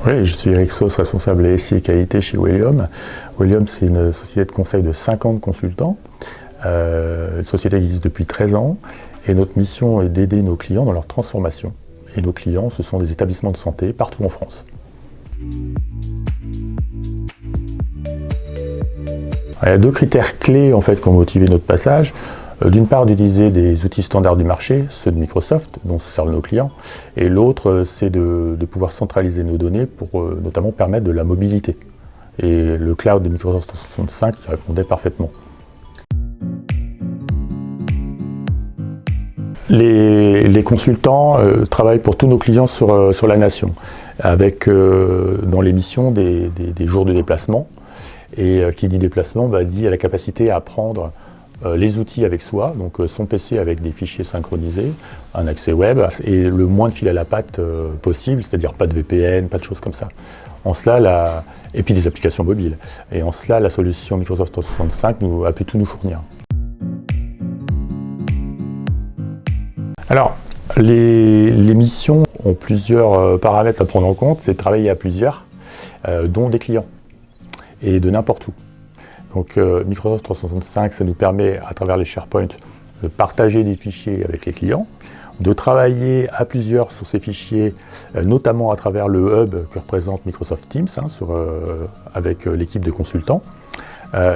Oui, je suis Eric Sauce, responsable SI et qualité chez Wellium. Wellium, c'est une société de conseil de 50 consultants, une société qui existe depuis 13 ans. Et notre mission est d'aider nos clients dans leur transformation. Et nos clients, ce sont des établissements de santé partout en France. Il y a deux critères clés en fait, qui ont motivé notre passage. D'une part, d'utiliser des outils standards du marché, ceux de Microsoft, dont se servent nos clients. Et l'autre, c'est de pouvoir centraliser nos données pour notamment permettre de la mobilité. Et le cloud de Microsoft 365 y répondait parfaitement. Les consultants travaillent pour tous nos clients sur la nation, avec dans les missions des jours de déplacement. Et qui dit déplacement, dit la capacité à prendre les outils avec soi, donc son PC avec des fichiers synchronisés, un accès web et le moins de fil à la patte possible, c'est-à-dire pas de VPN, pas de choses comme ça. En cela, et puis des applications mobiles. Et en cela, la solution Microsoft 365 a pu tout nous fournir. Alors, les missions ont plusieurs paramètres à prendre en compte, c'est de travailler à plusieurs, dont des clients, et de n'importe où. Donc Microsoft 365, ça nous permet, à travers les SharePoint, de partager des fichiers avec les clients, de travailler à plusieurs sur ces fichiers, notamment à travers le hub que représente Microsoft Teams, avec l'équipe de consultants,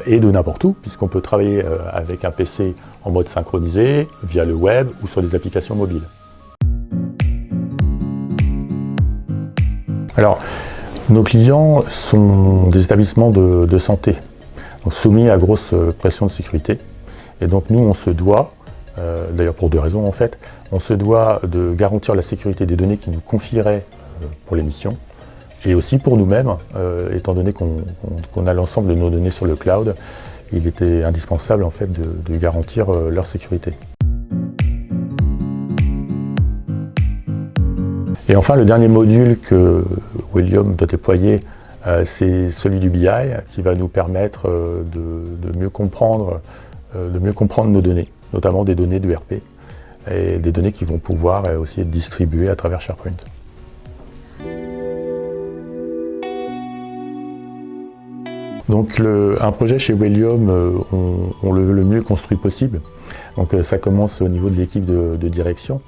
et de n'importe où, puisqu'on peut travailler avec un PC en mode synchronisé, via le web ou sur des applications mobiles. Alors, nos clients sont des établissements de santé, donc soumis à grosse pression de sécurité. Et donc nous, on se doit, d'ailleurs pour deux raisons en fait, on se doit de garantir la sécurité des données qui nous confieraient pour les missions, et aussi pour nous-mêmes, étant donné qu'on a l'ensemble de nos données sur le cloud, il était indispensable en fait de garantir leur sécurité. Et enfin, le dernier module que Wellium doit déployer, c'est celui du BI, qui va nous permettre de mieux comprendre nos données, notamment des données de RP, et des données qui vont pouvoir aussi être distribuées à travers SharePoint. Donc un projet chez Wellium, on le veut le mieux construit possible. Donc ça commence au niveau de l'équipe de direction,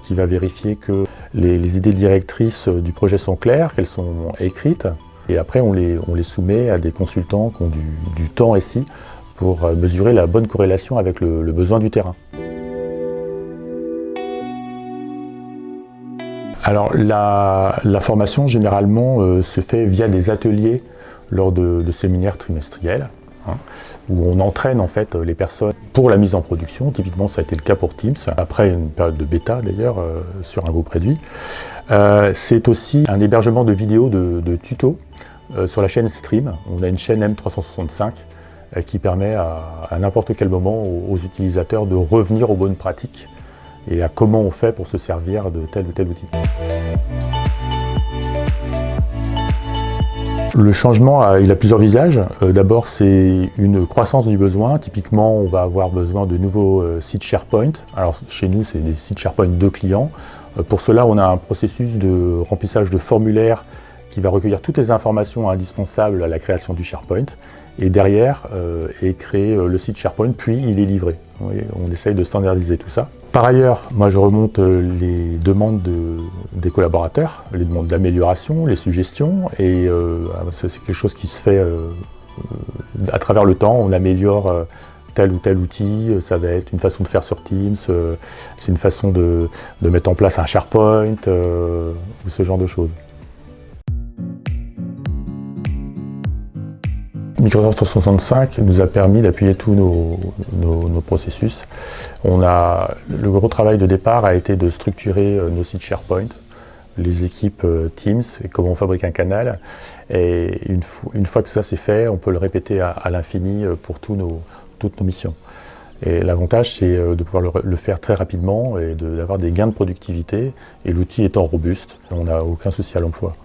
qui va vérifier que les idées directrices du projet sont claires, qu'elles sont écrites. Et après, on les soumet à des consultants qui ont du temps SI pour mesurer la bonne corrélation avec le besoin du terrain. Alors, la formation, généralement, se fait via des ateliers lors de séminaires trimestriels, où on entraîne en fait les personnes pour la mise en production. Typiquement, ça a été le cas pour Teams, après une période de bêta d'ailleurs, sur un groupe réduit. C'est aussi un hébergement de vidéos de tutos sur la chaîne Stream. On a une chaîne M365 qui permet à n'importe quel moment aux utilisateurs de revenir aux bonnes pratiques et à comment on fait pour se servir de tel ou tel outil. Le changement, il a plusieurs visages. D'abord, c'est une croissance du besoin. Typiquement, on va avoir besoin de nouveaux sites SharePoint. Alors, chez nous, c'est des sites SharePoint de clients. Pour cela, on a un processus de remplissage de formulaires qui va recueillir toutes les informations indispensables à la création du SharePoint. Et derrière, est créé le site SharePoint, puis il est livré. On essaye de standardiser tout ça. Par ailleurs, moi je remonte les demandes des collaborateurs, les demandes d'amélioration, les suggestions, et c'est quelque chose qui se fait à travers le temps. On améliore tel ou tel outil, ça va être une façon de faire sur Teams, c'est une façon de mettre en place un SharePoint, ou ce genre de choses. Microsoft 365 nous a permis d'appuyer tous nos processus. Le gros travail de départ a été de structurer nos sites SharePoint, les équipes Teams et comment on fabrique un canal. Et une fois que ça c'est fait, on peut le répéter à l'infini pour toutes nos missions. Et l'avantage, c'est de pouvoir le faire très rapidement et d'avoir des gains de productivité. Et l'outil étant robuste, on n'a aucun souci à l'emploi.